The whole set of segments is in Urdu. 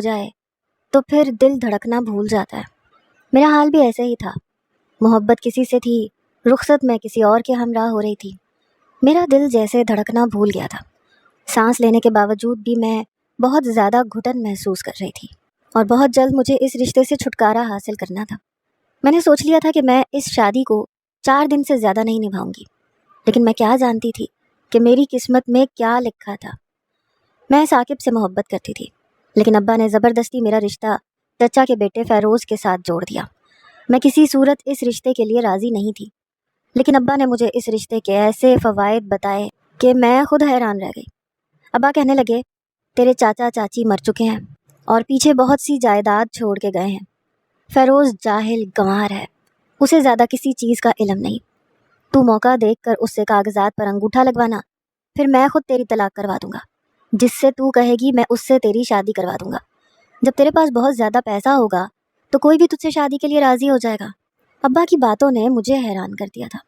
جائے تو پھر دل دھڑکنا بھول جاتا ہے۔ میرا حال بھی ایسے ہی تھا۔ محبت کسی سے تھی، رخصت میں کسی اور کے ہمراہ ہو رہی تھی۔ میرا دل جیسے دھڑکنا بھول گیا تھا۔ سانس لینے کے باوجود بھی میں بہت زیادہ گھٹن محسوس کر رہی تھی، اور بہت جلد مجھے اس رشتے سے چھٹکارا حاصل کرنا تھا۔ میں نے سوچ لیا تھا کہ میں اس شادی کو 4 دن سے زیادہ نہیں نبھاؤں گی، لیکن میں کیا جانتی تھی کہ میری قسمت میں کیا لکھا تھا۔ میں ثاقب سے محبت کرتی تھی، لیکن ابا نے زبردستی میرا رشتہ چچا کے بیٹے فیروز کے ساتھ جوڑ دیا۔ میں کسی صورت اس رشتے کے لیے راضی نہیں تھی، لیکن ابا نے مجھے اس رشتے کے ایسے فوائد بتائے کہ میں خود حیران رہ گئی۔ ابا کہنے لگے، تیرے چاچا چاچی مر چکے ہیں اور پیچھے بہت سی جائیداد چھوڑ کے گئے ہیں۔ فیروز جاہل گنوار ہے، اسے زیادہ کسی چیز کا علم نہیں۔ تو موقع دیکھ کر اس سے کاغذات پر انگوٹھا لگوانا، پھر میں خود تیری طلاق کروا دوں گا۔ جس سے تو کہے گی میں اس سے تیری شادی کروا دوں گا۔ جب تیرے پاس بہت زیادہ پیسہ ہوگا تو کوئی بھی تجھ سے شادی کے لیے راضی ہو جائے گا۔ ابا کی باتوں نے مجھے حیران کر دیا تھا۔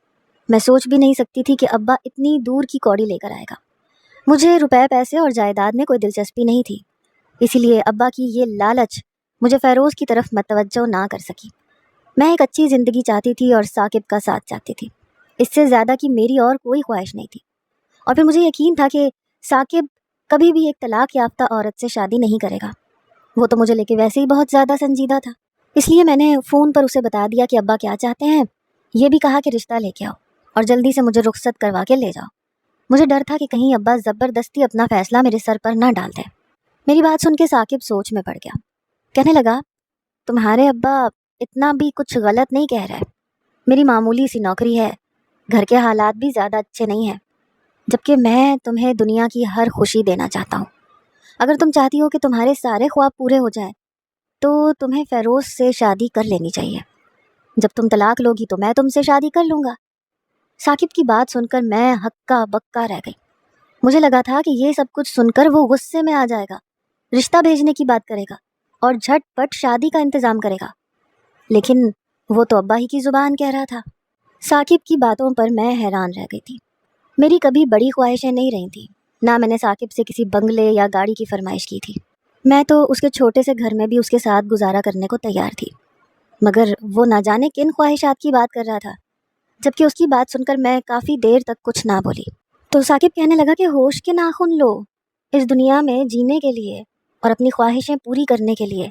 میں سوچ بھی نہیں سکتی تھی کہ ابا اتنی دور کی کوڑی لے کر آئے گا۔ مجھے روپے پیسے اور جائیداد میں کوئی دلچسپی نہیں تھی، اسی لیے ابا کی یہ لالچ مجھے فیروز کی طرف متوجہ نہ کر سکی۔ میں ایک اچھی زندگی چاہتی تھی اور ثاقب کا ساتھ چاہتی تھی، اس سے زیادہ کی میری اور کوئی خواہش نہیں تھی۔ اور پھر مجھے یقین تھا کہ ثاقب کبھی بھی ایک طلاق یافتہ عورت سے شادی نہیں کرے گا۔ وہ تو مجھے لے کے ویسے ہی بہت زیادہ سنجیدہ تھا، اس لیے میں نے فون پر اسے بتا دیا کہ ابا کیا چاہتے ہیں۔ یہ بھی کہا کہ رشتہ لے کے آؤ اور جلدی سے مجھے رخصت کروا کے لے جاؤ۔ مجھے ڈر تھا کہ کہیں ابا زبردستی اپنا فیصلہ میرے سر پر نہ ڈال دیں۔ میری بات سن کے ثاقب سوچ میں پڑ گیا۔ کہنے لگا، تمہارے ابا اتنا بھی کچھ غلط نہیں کہہ رہے۔ میری معمولی سی نوکری ہے، گھر کے حالات بھی زیادہ اچھے نہیں ہیں، جبکہ میں تمہیں دنیا کی ہر خوشی دینا چاہتا ہوں۔ اگر تم چاہتی ہو کہ تمہارے سارے خواب پورے ہو جائیں تو تمہیں فیروز سے شادی کر لینی چاہیے۔ جب تم طلاق لوگی تو میں تم سے شادی کر لوں گا۔ ثاقب کی بات سن کر میں ہکا بکا رہ گئی۔ مجھے لگا تھا کہ یہ سب کچھ سن کر وہ غصے میں آ جائے گا، رشتہ بھیجنے کی بات کرے گا اور جھٹ پٹ شادی کا انتظام کرے گا، لیکن وہ تو ابا ہی کی زبان کہہ رہا تھا۔ ثاقب کی باتوں پر میں حیران رہ گئی تھی۔ میری کبھی بڑی خواہشیں نہیں رہی تھیں، نہ میں نے ثاقب سے کسی بنگلے یا گاڑی کی فرمائش کی تھی۔ میں تو اس کے چھوٹے سے گھر میں بھی اس کے ساتھ گزارا کرنے کو تیار تھی، مگر وہ نہ جانے کن خواہشات کی بات کر رہا تھا۔ جبکہ اس کی بات سن کر میں کافی دیر تک کچھ نہ بولی تو ثاقب کہنے لگا کہ ہوش کے ناخن لو۔ اس دنیا میں جینے کے لیے اور اپنی خواہشیں پوری کرنے کے لیے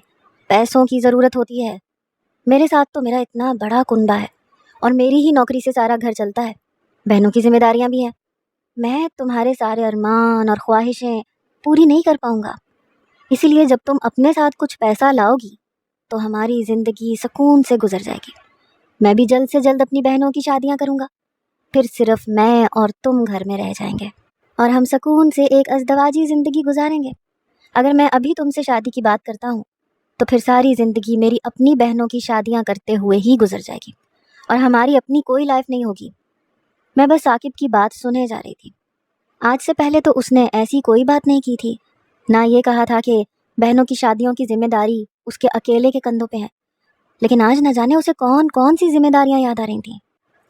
پیسوں کی ضرورت ہوتی ہے۔ میرے ساتھ تو میرا اتنا بڑا کنبہ ہے اور میری ہی نوکری سے سارا گھر چلتا ہے، بہنوں کی ذمہ داریاں بھی ہیں۔ میں تمہارے سارے ارمان اور خواہشیں پوری نہیں کر پاؤں گا، اسی لیے جب تم اپنے ساتھ کچھ پیسہ لاؤ گی تو ہماری زندگی سکون سے گزر جائے گی۔ میں بھی جلد سے جلد اپنی بہنوں کی شادیاں کروں گا، پھر صرف میں اور تم گھر میں رہ جائیں گے اور ہم سکون سے ایک ازدواجی زندگی گزاریں گے۔ اگر میں ابھی تم سے شادی کی بات کرتا ہوں تو پھر ساری زندگی میری اپنی بہنوں کی شادیاں کرتے ہوئے ہی گزر جائے گی اور ہماری اپنی کوئی لائف نہیں ہوگی۔ میں بس ثاقب کی بات سنے جا رہی تھی۔ آج سے پہلے تو اس نے ایسی کوئی بات نہیں کی تھی، نہ یہ کہا تھا کہ بہنوں کی شادیوں کی ذمہ داری اس کے اکیلے کے کندھوں پہ ہے، لیکن آج نہ جانے اسے کون کون سی ذمہ داریاں یاد آ رہی تھیں۔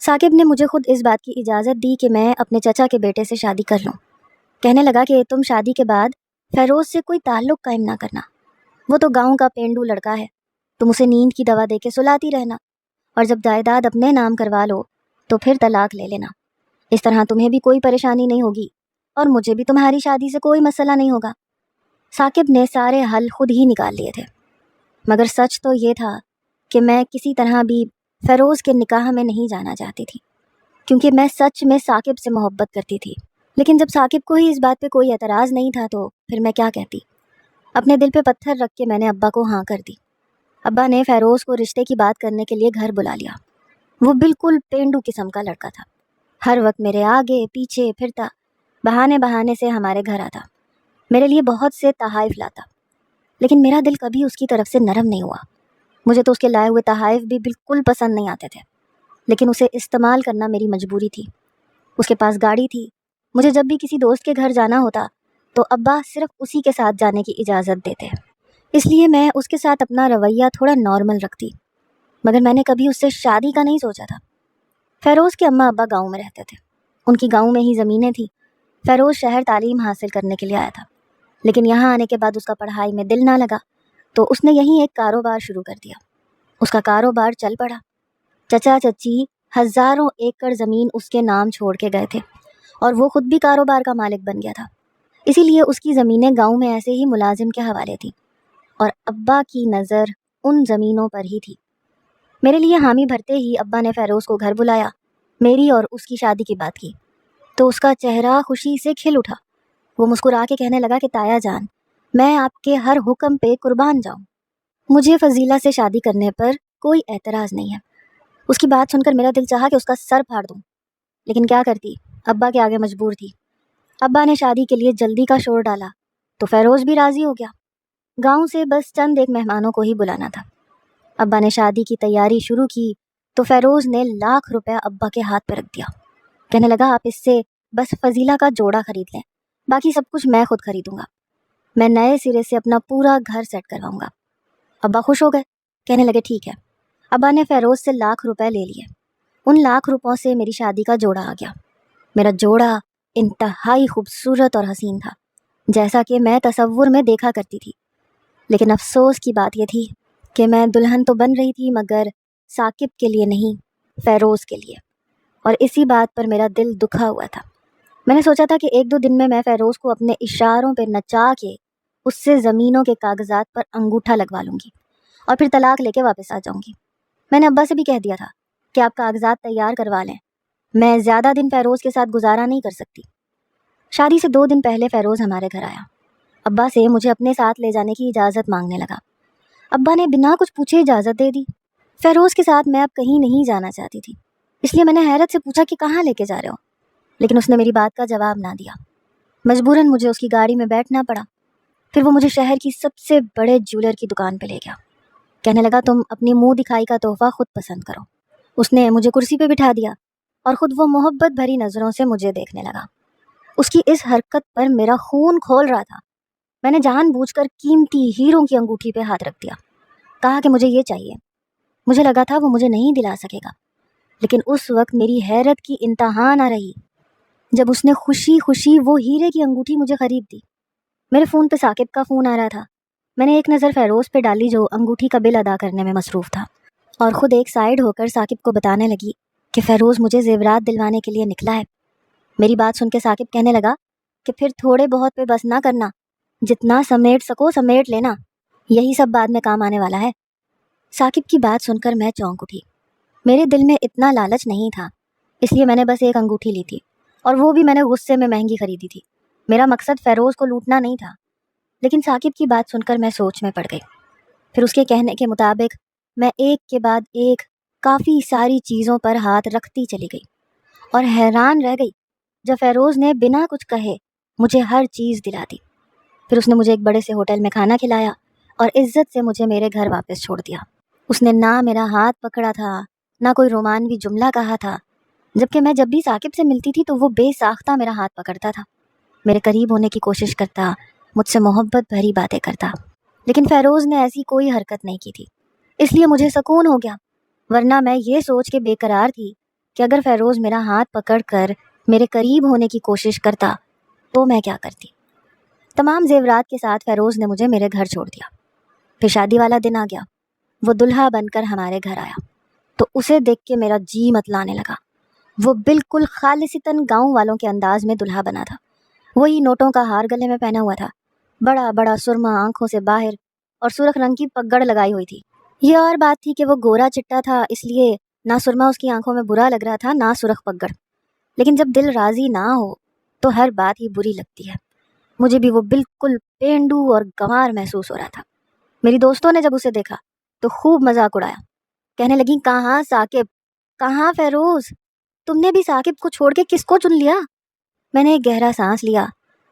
ثاقب نے مجھے خود اس بات کی اجازت دی کہ میں اپنے چچا کے بیٹے سے شادی کر لوں۔ کہنے لگا کہ تم شادی کے بعد فیروز سے کوئی تعلق قائم نہ کرنا، وہ تو گاؤں کا پینڈو لڑکا ہے، تم اسے نیند کی دوا دے کے سلاتی رہنا، اور جب جائیداد اپنے نام کروا لو تو پھر طلاق لے لینا۔ اس طرح تمہیں بھی کوئی پریشانی نہیں ہوگی اور مجھے بھی تمہاری شادی سے کوئی مسئلہ نہیں ہوگا۔ ثاقب نے سارے حل خود ہی نکال لیے تھے، مگر سچ تو یہ تھا کہ میں کسی طرح بھی فیروز کے نکاح میں نہیں جانا چاہتی تھی، کیونکہ میں سچ میں ثاقب سے محبت کرتی تھی۔ لیکن جب ثاقب کو ہی اس بات پہ کوئی اعتراض نہیں تھا تو پھر میں کیا کہتی۔ اپنے دل پہ پتھر رکھ کے میں نے ابا کو ہاں کر دی۔ ابا نے فیروز کو رشتے کی بات کرنے کے لیے گھر بلا لیا۔ وہ بالکل پینڈو قسم کا لڑکا تھا، ہر وقت میرے آگے پیچھے پھرتا، بہانے بہانے سے ہمارے گھر آتا، میرے لیے بہت سے تحائف لاتا، لیکن میرا دل کبھی اس کی طرف سے نرم نہیں ہوا۔ مجھے تو اس کے لائے ہوئے تحائف بھی بالکل پسند نہیں آتے تھے، لیکن اسے استعمال کرنا میری مجبوری تھی۔ اس کے پاس گاڑی تھی، مجھے جب بھی کسی دوست کے گھر جانا ہوتا تو ابا صرف اسی کے ساتھ جانے کی اجازت دیتے، اس لیے میں اس کے ساتھ اپنا رویہ تھوڑا نارمل رکھتی، مگر میں نے کبھی اس سے شادی کا نہیں سوچا تھا۔ فیروز کے اماں ابا گاؤں میں رہتے تھے، ان کی گاؤں میں ہی زمینیں تھیں۔ فیروز شہر تعلیم حاصل کرنے کے لیے آیا تھا، لیکن یہاں آنے کے بعد اس کا پڑھائی میں دل نہ لگا تو اس نے یہیں ایک کاروبار شروع کر دیا۔ اس کا کاروبار چل پڑا۔ چچا چچی ہزاروں ایکڑ زمین اس کے نام چھوڑ کے گئے تھے اور وہ خود بھی کاروبار کا مالک بن گیا تھا۔ اسی لیے اس کی زمینیں گاؤں میں ایسے ہی ملازم کے حوالے تھیں اور ابا کی نظر ان زمینوں پر ہی تھی۔ میرے لیے حامی بھرتے ہی ابا نے فیروز کو گھر بلایا، میری اور اس کی شادی کی بات کی تو اس کا چہرہ خوشی سے کھل اٹھا۔ وہ مسکرا کے کہنے لگا کہ تایا جان، میں آپ کے ہر حکم پہ قربان جاؤں، مجھے فضیلہ سے شادی کرنے پر کوئی اعتراض نہیں ہے۔ اس کی بات سن کر میرا دل چاہا کہ اس کا سر پھاڑ دوں، لیکن کیا کرتی، ابا کے آگے مجبور تھی۔ ابا نے شادی کے لیے جلدی کا شور ڈالا تو فیروز بھی راضی ہو گیا۔ گاؤں سے بس چند ایک مہمانوں کو ہی بلانا تھا۔ ابا نے شادی کی تیاری شروع کی تو فیروز نے ₹1,00,000 ابا کے ہاتھ پہ رکھ دیا۔ کہنے لگا آپ اس سے بس فضیلہ کا جوڑا خرید لیں، باقی سب کچھ میں خود خریدوں گا، میں نئے سرے سے اپنا پورا گھر سیٹ کرواؤں گا۔ ابا خوش ہو گئے، کہنے لگے ٹھیک ہے۔ ابا نے فیروز سے ₹1,00,000 لے لیے۔ ان ₹1,00,000 سے میری شادی کا جوڑا آ گیا۔ میرا جوڑا انتہائی خوبصورت اور حسین تھا، جیسا کہ میں تصور میں دیکھا کرتی تھی، لیکن افسوس کی بات یہ تھی کہ میں دلہن تو بن رہی تھی مگر ثاقب کے لیے نہیں، فیروز کے لیے، اور اسی بات پر میرا دل دکھا ہوا تھا۔ میں نے سوچا تھا کہ 1-2 دن میں فیروز کو اپنے اشاروں پہ نچا کے اس سے زمینوں کے کاغذات پر انگوٹھا لگوا لوں گی اور پھر طلاق لے کے واپس آ جاؤں گی۔ میں نے ابا سے بھی کہہ دیا تھا کہ آپ کاغذات تیار کروا لیں، میں زیادہ دن فیروز کے ساتھ گزارا نہیں کر سکتی۔ شادی سے 2 دن پہلے فیروز ہمارے گھر آیا۔ ابا سے مجھے اپنے ساتھ لے جانے کی اجازت مانگنے لگا۔ ابا نے بنا کچھ پوچھے اجازت دے دی۔ فیروز کے ساتھ میں اب کہیں نہیں جانا چاہتی تھی، اس لیے میں نے حیرت سے پوچھا کہ کہاں لے کے جا رہے ہو، لیکن اس نے میری بات کا جواب نہ دیا۔ مجبوراً مجھے اس کی گاڑی میں بیٹھنا پڑا۔ پھر وہ مجھے شہر کی سب سے بڑے جیولر کی دکان پہ لے گیا۔ کہنے لگا تم اپنی منہ دکھائی کا تحفہ خود پسند کرو۔ اس نے مجھے کرسی پہ بٹھا دیا اور خود وہ محبت بھری نظروں سے مجھے دیکھنے لگا۔ اس کی اس حرکت پر میرا خون کھول رہا تھا۔ میں نے جان بوجھ کر قیمتی ہیروں کی انگوٹھی پہ ہاتھ رکھ دیا، کہا کہ مجھے یہ چاہیے۔ مجھے لگا تھا وہ مجھے نہیں دلا سکے گا، لیکن اس وقت میری حیرت کی انتہا نہ رہی جب اس نے خوشی خوشی وہ ہیرے کی انگوٹھی مجھے خرید دی۔ میرے فون پہ ثاقب کا فون آ رہا تھا۔ میں نے ایک نظر فیروز پہ ڈالی جو انگوٹھی کا بل ادا کرنے میں مصروف تھا، اور خود ایک سائیڈ ہو کر ثاقب کو بتانے لگی کہ فیروز مجھے زیورات دلوانے کے لیے نکلا ہے۔ میری بات سن کے ثاقب کہنے لگا کہ پھر تھوڑے بہت پہ بس نہ کرنا، جتنا سمیٹ سکو سمیٹ لینا، یہی سب بعد میں کام آنے والا ہے۔ ثاقب کی بات سن کر میں چونک اٹھی۔ میرے دل میں اتنا لالچ نہیں تھا، اس لیے میں نے بس ایک انگوٹھی لی تھی، اور وہ بھی میں نے غصے میں مہنگی خریدی تھی۔ میرا مقصد فیروز کو لوٹنا نہیں تھا، لیکن ثاقب کی بات سن کر میں سوچ میں پڑ گئی۔ پھر اس کے کہنے کے مطابق میں ایک کے بعد ایک کافی ساری چیزوں پر ہاتھ رکھتی چلی گئی اور حیران رہ گئی جب فیروز نے بنا کچھ کہے مجھے ہر چیز دلا دی۔ پھر اس نے مجھے ایک بڑے سے ہوٹل میں کھانا کھلایا اور عزت سے مجھے میرے گھر واپس چھوڑ دیا۔ اس نے نہ میرا ہاتھ پکڑا تھا، نہ کوئی رومانوی جملہ کہا تھا، جبکہ میں جب بھی ثاقب سے ملتی تھی تو وہ بے ساختہ میرا ہاتھ پکڑتا تھا، میرے قریب ہونے کی کوشش کرتا، مجھ سے محبت بھری باتیں کرتا، لیکن فیروز نے ایسی کوئی حرکت نہیں کی تھی۔ اس لیے مجھے سکون ہو گیا، ورنہ میں یہ سوچ کے بے قرار تھی کہ اگر فیروز میرا ہاتھ پکڑ کر میرے قریب ہونے کی کوشش کرتا تو میں کیا کرتی۔ تمام زیورات کے ساتھ فیروز نے مجھے میرے گھر چھوڑ دیا۔ پھر شادی والا دن آ گیا، وہ دلہا بن کر ہمارے گھر آیا تو اسے دیکھ کے میرا جی متلانے لگا۔ وہ بالکل خالصتاً گاؤں والوں کے انداز میں دلہا بنا تھا۔ وہی نوٹوں کا ہار گلے میں پہنا ہوا تھا، بڑا بڑا سرما آنکھوں سے باہر اور سرخ رنگ کی پگڑ لگائی ہوئی تھی۔ یہ اور بات تھی کہ وہ گورا چٹا تھا، اس لیے نہ سرما اس کی آنکھوں میں برا لگ رہا تھا نہ سرخ پگڑ، لیکن جب دل راضی نہ ہو تو ہر بات ہی بری لگتی ہے۔ مجھے بھی وہ بالکل پینڈو اور گنوار محسوس ہو رہا تھا۔ میری دوستوں نے جب اسے دیکھا تو خوب مذاق اڑایا، کہنے لگیں کہاں ثاقب، کہاں فیروز، تم نے بھی ثاقب کو چھوڑ کے کس کو چن لیا؟ میں نے ایک گہرا سانس لیا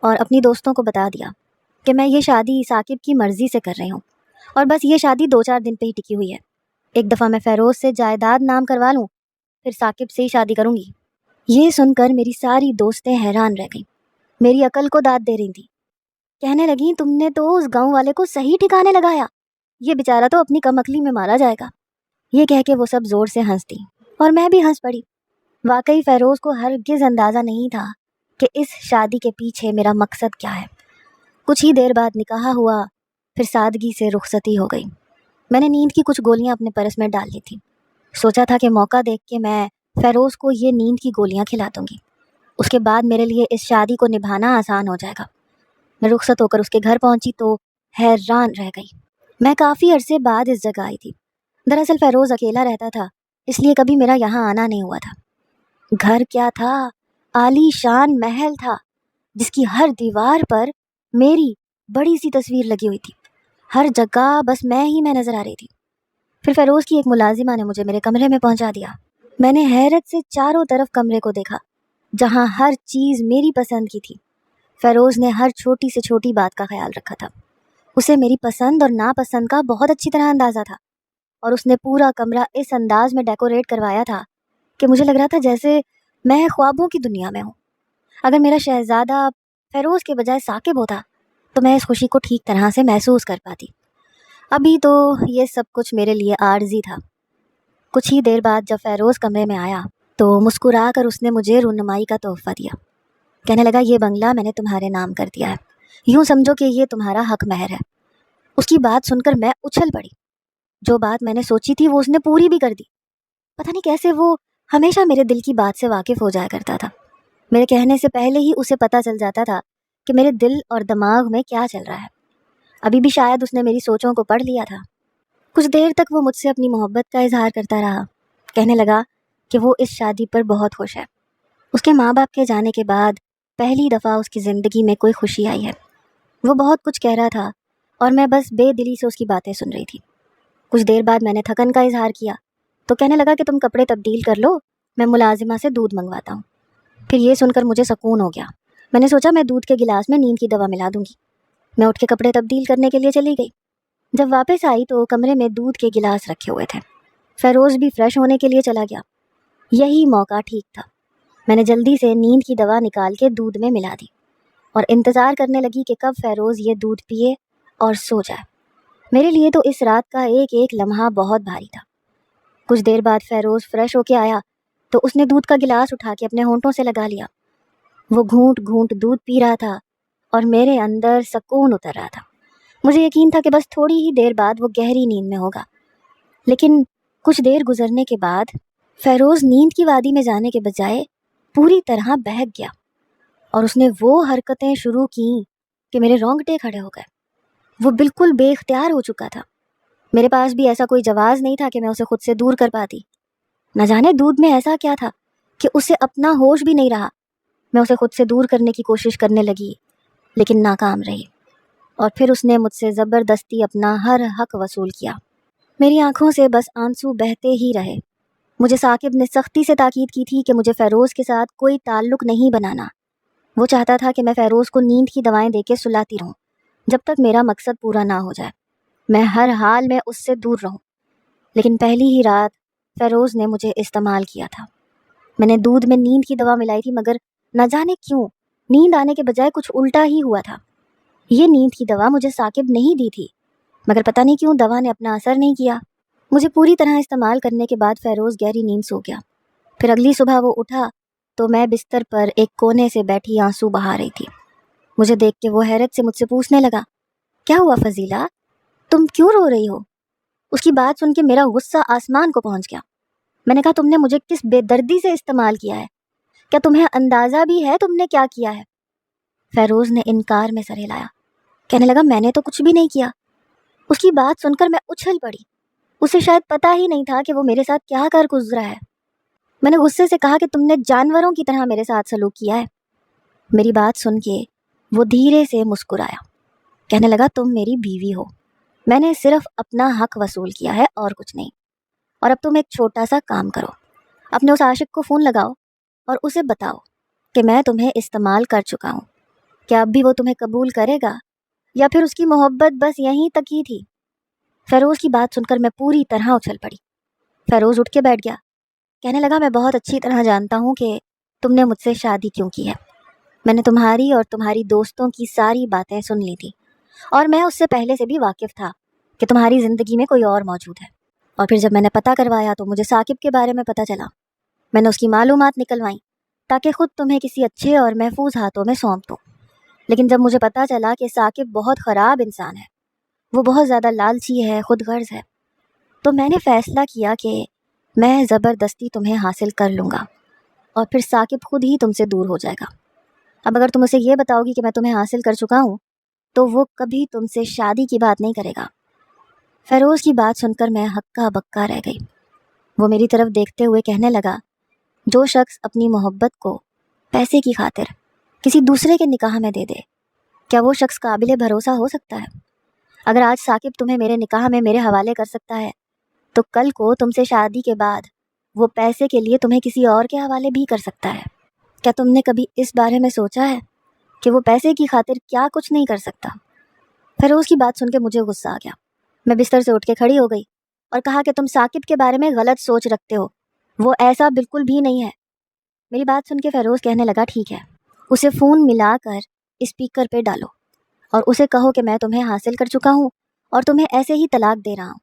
اور اپنی دوستوں کو بتا دیا کہ میں یہ شادی ثاقب کی مرضی سے کر رہی ہوں، اور بس یہ شادی 2-4 دن پہ ہی ٹکی ہوئی ہے۔ ایک دفعہ میں فیروز سے جائیداد نام کروا لوں پھر ثاقب سے ہی شادی کروں گی۔ یہ سن کر میری ساری دوستیں حیران رہ گئیں، میری عقل کو داد دے رہی تھیں، کہنے لگیں تم نے تو اس گاؤں والے کو صحیح ٹھکانے لگایا، یہ بیچارہ تو اپنی کم عقلی میں مارا جائے گا۔ یہ کہہ کے وہ سب زور سے ہنس دیں اور میں بھی ہنس پڑی۔ واقعی فیروز کو ہرگز اندازہ نہیں تھا کہ اس شادی کے پیچھے میرا مقصد کیا ہے۔ کچھ ہی دیر بعد نکاح ہوا پھر سادگی سے رخصتی ہو گئی۔ میں نے نیند کی کچھ گولیاں اپنے پرس میں ڈال لی تھیں۔ سوچا تھا کہ موقع دیکھ کے میں فیروز کو یہ نیند کی گولیاں کھلا دوں گی، اس کے بعد میرے لیے اس شادی کو نبھانا آسان ہو جائے گا۔ میں رخصت ہو کر اس کے گھر پہنچی تو حیران رہ گئی۔ میں کافی عرصے بعد اس جگہ آئی تھی۔ دراصل فیروز اکیلا رہتا تھا، اس لیے کبھی میرا یہاں آنا نہیں ہوا تھا۔ گھر کیا تھا، عالی شان محل تھا جس کی ہر دیوار پر میری بڑی سی تصویر لگی ہوئی تھی۔ ہر جگہ بس میں ہی میں نظر آ رہی تھی۔ پھر فیروز کی ایک ملازمہ نے مجھے میرے کمرے میں پہنچا دیا۔ میں نے حیرت سے چاروں طرف کمرے کو دیکھا، جہاں ہر چیز میری پسند کی تھی۔ فیروز نے ہر چھوٹی سے چھوٹی بات کا خیال رکھا تھا۔ اسے میری پسند اور ناپسند کا بہت اچھی طرح اندازہ تھا، اور اس نے پورا کمرہ اس انداز میں ڈیکوریٹ کروایا تھا کہ مجھے لگ رہا تھا جیسے میں خوابوں کی دنیا میں ہوں۔ اگر میرا شہزادہ فیروز کے بجائے ثاقب ہوتا تو میں اس خوشی کو ٹھیک طرح سے محسوس کر پاتی۔ ابھی تو یہ سب کچھ میرے لیے عارضی تھا۔ کچھ ہی دیر بعد جب فیروز کمرے میں آیا تو مسکرا کر اس نے مجھے رونمائی کا تحفہ دیا۔ کہنے لگا، یہ بنگلہ میں نے تمہارے نام کر دیا ہے، یوں سمجھو کہ یہ تمہارا حق مہر ہے۔ اس کی بات سن کر میں اچھل پڑی۔ جو بات میں نے سوچی تھی وہ اس نے پوری بھی کر دی۔ پتہ نہیں کیسے وہ ہمیشہ میرے دل کی بات سے واقف ہو جایا کرتا تھا۔ میرے کہنے سے پہلے ہی اسے پتہ چل جاتا تھا کہ میرے دل اور دماغ میں کیا چل رہا ہے۔ ابھی بھی شاید اس نے میری سوچوں کو پڑھ لیا تھا۔ کچھ دیر تک وہ مجھ سے اپنی محبت کا اظہار کرتا رہا۔ کہنے لگا کہ وہ اس شادی پر بہت خوش ہے۔ اس کے ماں باپ کے جانے کے بعد پہلی دفعہ اس کی زندگی میں کوئی خوشی آئی ہے۔ وہ بہت کچھ کہہ رہا تھا اور میں بس بے دلی سے اس کی باتیں سن رہی تھی۔ کچھ دیر بعد میں نے تھکن کا اظہار کیا تو کہنے لگا کہ تم کپڑے تبدیل کر لو، میں ملازمہ سے دودھ منگواتا ہوں۔ پھر یہ سن کر مجھے سکون ہو گیا۔ میں نے سوچا میں دودھ کے گلاس میں نیند کی دوا ملا دوں گی۔ میں اٹھ کے کپڑے تبدیل کرنے کے لیے چلی گئی۔ جب واپس آئی تو کمرے میں دودھ کے گلاس رکھے ہوئے تھے۔ فیروز بھی فریش ہونے کے لیے چلا گیا۔ یہی موقع ٹھیک تھا۔ میں نے جلدی سے نیند کی دوا نکال کے دودھ میں ملا دی اور انتظار کرنے لگی کہ کب فیروز یہ دودھ پیے اور سو جائے۔ میرے لیے تو اس رات کا ایک ایک لمحہ بہت بھاری تھا۔ کچھ دیر بعد فیروز فریش ہو کے آیا تو اس نے دودھ کا گلاس اٹھا کے اپنے ہونٹوں سے لگا لیا۔ وہ گھونٹ گھونٹ دودھ پی رہا تھا اور میرے اندر سکون اتر رہا تھا۔ مجھے یقین تھا کہ بس تھوڑی ہی دیر بعد وہ گہری نیند میں ہوگا۔ لیکن کچھ دیر گزرنے کے بعد فیروز نیند کی وادی میں جانے کے بجائے پوری طرح بہک گیا اور اس نے وہ حرکتیں شروع کیں کہ میرے رونگٹے کھڑے ہو گئے۔ وہ بالکل بے اختیار ہو چکا تھا۔ میرے پاس بھی ایسا کوئی جواز نہیں تھا کہ میں اسے خود سے دور کر پاتی۔ نہ جانے دودھ میں ایسا کیا تھا کہ اسے اپنا ہوش بھی نہیں رہا۔ میں اسے خود سے دور کرنے کی کوشش کرنے لگی لیکن ناکام رہی، اور پھر اس نے مجھ سے زبردستی اپنا ہر حق وصول کیا۔ میری آنکھوں سے بس آنسو بہتے ہی رہے۔ مجھے ثاقب نے سختی سے تاکید کی تھی کہ مجھے فیروز کے ساتھ کوئی تعلق نہیں بنانا۔ وہ چاہتا تھا کہ میں فیروز کو نیند کی دوائیں دے کے سلاتی رہوں جب تک میرا مقصد پورا نہ ہو جائے۔ میں ہر حال میں اس سے دور رہوں۔ لیکن پہلی ہی رات فیروز نے مجھے استعمال کیا تھا۔ میں نے دودھ میں نیند کی دوا ملائی تھی، مگر نہ جانے کیوں نیند آنے کے بجائے کچھ الٹا ہی ہوا تھا۔ یہ نیند کی دوا مجھے ثاقب نہیں دی تھی، مگر پتہ نہیں کیوں دوا نے اپنا اثر نہیں کیا۔ مجھے پوری طرح استعمال کرنے کے بعد فیروز گہری نیند سو گیا۔ پھر اگلی صبح وہ اٹھا تو میں بستر پر ایک کونے سے بیٹھی آنسو بہا رہی تھی۔ مجھے دیکھ کے وہ حیرت سے مجھ سے پوچھنے لگا، کیا ہوا فضیلہ، تم کیوں رو رہی ہو؟ اس کی بات سن کے میرا غصہ آسمان کو پہنچ گیا۔ میں نے کہا، تم نے مجھے کس بے دردی سے استعمال کیا ہے؟ کیا تمہیں اندازہ بھی ہے تم نے کیا کیا ہے؟ فیروز نے انکار میں سر ہلایا۔ کہنے لگا، میں نے تو کچھ بھی نہیں کیا۔ اس کی بات سن کر میں اچھل پڑی۔ اسے شاید پتہ ہی نہیں تھا کہ وہ میرے ساتھ کیا کر گزرا ہے۔ میں نے غصے سے کہا کہ تم نے جانوروں کی طرح میرے ساتھ سلوک کیا ہے۔ میری بات سن کے وہ دھیرے سے مسکرایا۔ کہنے لگا، تم میری بیوی ہو، میں نے صرف اپنا حق وصول کیا ہے اور کچھ نہیں۔ اور اب تم ایک چھوٹا سا کام کرو، اپنے اس عاشق کو فون لگاؤ اور اسے بتاؤ کہ میں تمہیں استعمال کر چکا ہوں۔ کیا اب بھی وہ تمہیں قبول کرے گا یا پھر اس کی محبت بس یہیں تک ہی تھی؟ فیروز کی بات سن کر میں پوری طرح اچھل پڑی۔ فیروز اٹھ کے بیٹھ گیا۔ کہنے لگا، میں بہت اچھی طرح جانتا ہوں کہ تم نے مجھ سے شادی کیوں کی ہے۔ میں نے تمہاری اور تمہاری دوستوں کی ساری باتیں سن لی تھی، اور میں اس سے پہلے سے بھی واقف تھا کہ تمہاری زندگی میں کوئی اور موجود ہے۔ اور پھر جب میں نے پتہ کروایا تو مجھے ثاقب کے بارے میں پتہ چلا۔ میں نے اس کی معلومات نکلوائیں تاکہ خود تمہیں کسی اچھے اور محفوظ ہاتھوں میں سونپ دوں۔ لیکن جب مجھے پتہ چلا کہ ثاقب بہت خراب انسان ہے وہ بہت زیادہ لالچی ہے، خود غرض ہے، تو میں نے فیصلہ کیا کہ میں زبردستی تمہیں حاصل کر لوں گا اور پھر ثاقب خود ہی تم سے دور ہو جائے گا۔ اب اگر تم اسے یہ بتاؤ گی کہ میں تمہیں حاصل کر چکا ہوں تو وہ کبھی تم سے شادی کی بات نہیں کرے گا۔ فیروز کی بات سن کر میں ہکا بکا رہ گئی۔ وہ میری طرف دیکھتے ہوئے کہنے لگا، جو شخص اپنی محبت کو پیسے کی خاطر کسی دوسرے کے نکاح میں دے دے، کیا وہ شخص قابل بھروسہ ہو سکتا ہے؟ اگر آج ثاقب تمہیں میرے نکاح میں میرے حوالے کر سکتا ہے تو کل کو تم سے شادی کے بعد وہ پیسے کے لیے تمہیں کسی اور کے حوالے بھی کر سکتا ہے۔ کیا تم نے کبھی اس بارے میں سوچا ہے کہ وہ پیسے کی خاطر کیا کچھ نہیں کر سکتا؟ فیروز کی بات سن کے مجھے غصہ آ گیا۔ میں بستر سے اٹھ کے کھڑی ہو گئی اور کہا کہ تم ثاقب کے بارے میں غلط سوچ رکھتے ہو، وہ ایسا بالکل بھی نہیں ہے۔ میری بات سن کے فیروز کہنے لگا، ٹھیک ہے، اسے فون ملا کر اسپیکر پہ ڈالو اور اسے کہو کہ میں تمہیں حاصل کر چکا ہوں اور تمہیں ایسے ہی طلاق دے رہا ہوں۔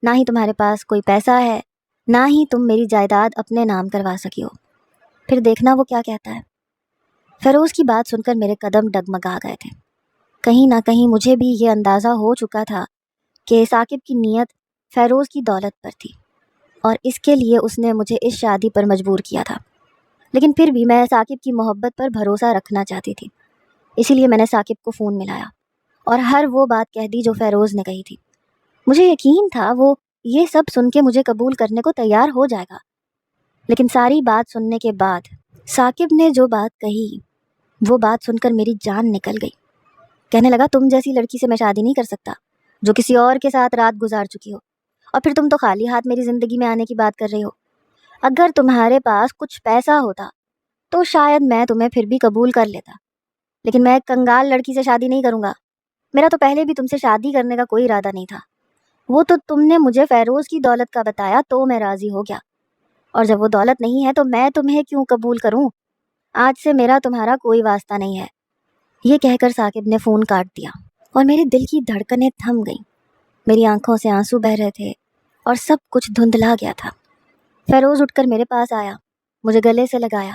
نہ ہی تمہارے پاس کوئی پیسہ ہے، نہ ہی تم میری جائیداد اپنے نام کروا سکی ہو، پھر دیکھنا وہ کیا کہتا ہے۔ فیروز کی بات سن کر میرے قدم ڈگمگا گئے تھے۔ کہیں نہ کہیں مجھے بھی یہ اندازہ ہو چکا تھا کہ ثاقب کی نیت فیروز کی دولت پر تھی اور اس کے لیے اس نے مجھے اس شادی پر مجبور کیا تھا، لیکن پھر بھی میں ثاقب کی محبت پر بھروسہ رکھنا چاہتی تھی، اسی لیے میں نے ثاقب کو فون ملایا اور ہر وہ بات کہہ دی جو فیروز نے کہی تھی۔ مجھے یقین تھا وہ یہ سب سن کے مجھے قبول کرنے کو تیار ہو جائے گا، لیکن ساری بات سننے کے بعد ثاقب نے جو بات کہی وہ بات سن کر میری جان نکل گئی۔ کہنے لگا، تم جیسی لڑکی سے میں شادی نہیں کر سکتا جو کسی اور کے ساتھ رات گزار چکی ہو، اور پھر تم تو خالی ہاتھ میری زندگی میں آنے کی بات کر رہے ہو۔ اگر تمہارے پاس کچھ پیسہ ہوتا تو شاید میں تمہیں پھر بھی قبول کر لیتا، لیکن میں ایک کنگال لڑکی سے شادی نہیں کروں گا۔ میرا تو پہلے بھی تم سے شادی کرنے کا کوئی ارادہ نہیں تھا، وہ تو تم نے مجھے فیروز کی دولت کا بتایا تو میں راضی ہو گیا، اور جب وہ دولت نہیں ہے تو میں تمہیں کیوں قبول کروں؟ آج سے میرا تمہارا کوئی واسطہ نہیں ہے۔ یہ کہہ کر ثاقب نے فون کاٹ دیا اور میرے دل کی دھڑکنیں تھم گئیں، میری آنکھوں سے آنسو بہہ رہے تھے اور سب کچھ دھندلا گیا تھا۔ فیروز اٹھ کر میرے پاس آیا، مجھے گلے سے لگایا،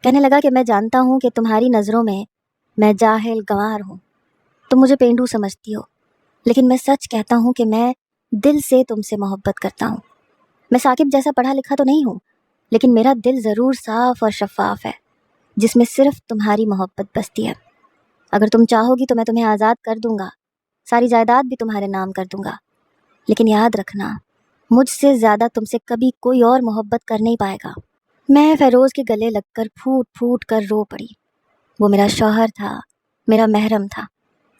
کہنے لگا کہ میں جانتا ہوں کہ تمہاری نظروں میں جاہل گنوار ہوں، تم مجھے پینڈو سمجھتی ہو، لیکن میں سچ کہتا ہوں کہ میں دل سے تم سے محبت کرتا ہوں۔ میں ثاقب جیسا پڑھا لکھا تو نہیں ہوں، لیکن میرا دل ضرور صاف اور شفاف ہے جس میں صرف تمہاری محبت بستی ہے۔ اگر تم چاہو گی تو میں تمہیں آزاد کر دوں گا، ساری جائیداد بھی تمہارے نام کر دوں گا، لیکن یاد رکھنا مجھ سے زیادہ تم سے کبھی کوئی اور محبت کر نہیں پائے گا۔ میں فیروز کے گلے لگ کر پھوٹ پھوٹ کر رو پڑی۔ وہ میرا شوہر تھا، میرا محرم تھا،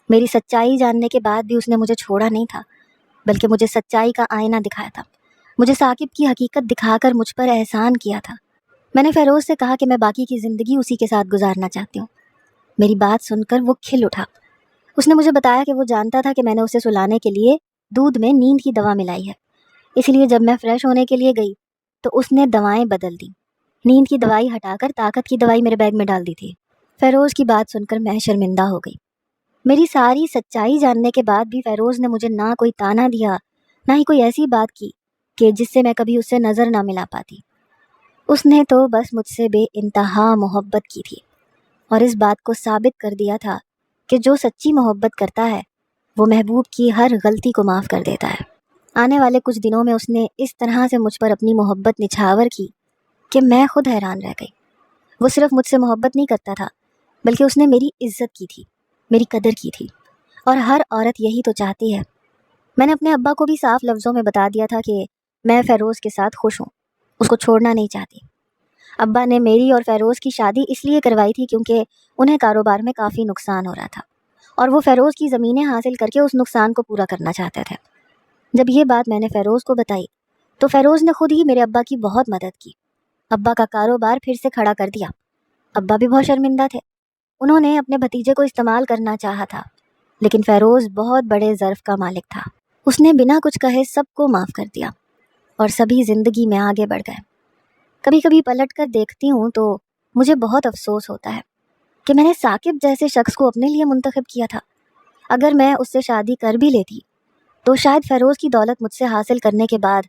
میری سچائی جاننے کے بعد بھی اس نے مجھے چھوڑا نہیں تھا، بلکہ مجھے سچائی کا آئینہ دکھایا تھا، مجھے ثاقب کی حقیقت دکھا کر مجھ پر احسان کیا تھا۔ میں نے فیروز سے کہا کہ میں باقی کی زندگی اسی کے ساتھ گزارنا چاہتی ہوں۔ میری بات سن کر وہ کھل اٹھا۔ اس نے مجھے بتایا کہ وہ جانتا تھا کہ میں نے اسے سلانے کے لیے دودھ میں نیند کی دوا ملائی ہے، اس لیے جب میں فریش ہونے کے لیے گئی تو اس نے دوائیں بدل دیں، نیند کی دوائی ہٹا کر طاقت کی دوائی میرے بیگ میں ڈال دی تھی۔ فیروز کی بات سن کر میں شرمندہ ہو گئی۔ میری ساری سچائی جاننے کے بعد بھی فیروز نے مجھے نہ کوئی تانا دیا، نہ ہی کوئی ایسی بات کی کہ جس سے میں کبھی اس سے نظر نہ ملا پاتی۔ اس نے تو بس مجھ سے بے انتہا محبت کی تھی اور اس بات کو ثابت کر دیا تھا کہ جو سچی محبت کرتا ہے وہ محبوب کی ہر غلطی کو معاف کر دیتا ہے۔ آنے والے کچھ دنوں میں اس نے اس طرح سے مجھ پر اپنی محبت نچھاور کی کہ میں خود حیران رہ گئی۔ وہ صرف مجھ سے محبت نہیں کرتا تھا بلکہ اس نے میری عزت کی تھی، میری قدر کی تھی، اور ہر عورت یہی تو چاہتی ہے۔ میں نے اپنے ابا کو بھی صاف لفظوں میں بتا دیا تھا کہ میں فیروز کے ساتھ خوش ہوں، اس کو چھوڑنا نہیں چاہتی۔ ابا نے میری اور فیروز کی شادی اس لیے کروائی تھی کیونکہ انہیں کاروبار میں کافی نقصان ہو رہا تھا اور وہ فیروز کی زمینیں حاصل کر کے اس نقصان کو پورا کرنا چاہتے تھے۔ جب یہ بات میں نے فیروز کو بتائی تو فیروز نے خود ہی میرے ابا کی بہت مدد کی، ابا کا کاروبار پھر سے کھڑا کر دیا۔ ابا بھی بہت شرمندہ تھے، انہوں نے اپنے بھتیجے کو استعمال کرنا چاہا تھا، لیکن فیروز بہت بڑے ظرف کا مالک تھا، اس نے بنا کچھ کہے سب کو معاف کر دیا اور سبھی زندگی میں آگے بڑھ گئے۔ کبھی کبھی پلٹ کر دیکھتی ہوں تو مجھے بہت افسوس ہوتا ہے کہ میں نے ثاقب جیسے شخص کو اپنے لیے منتخب کیا تھا۔ اگر میں اس سے شادی کر بھی لیتی تو شاید فیروز کی دولت مجھ سے حاصل کرنے کے بعد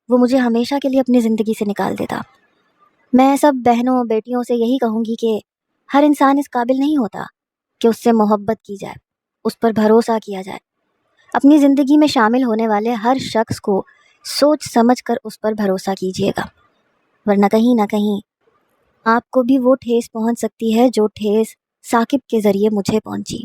وہ مجھے ہمیشہ کے لیے اپنی زندگی سے نکال دیتا۔ میں سب بہنوں بیٹیوں سے یہی کہوں گی کہ ہر انسان اس قابل نہیں ہوتا کہ اس سے محبت کی جائے، اس پر بھروسہ کیا جائے۔ اپنی زندگی میں شامل ہونے والے ہر شخص کو سوچ سمجھ کر اس پر بھروسہ کیجیے گا، ورنہ کہیں نہ کہیں آپ کو بھی وہ ٹھیس پہنچ سکتی ہے جو ٹھیس ثاقب کے ذریعے مجھے پہنچی۔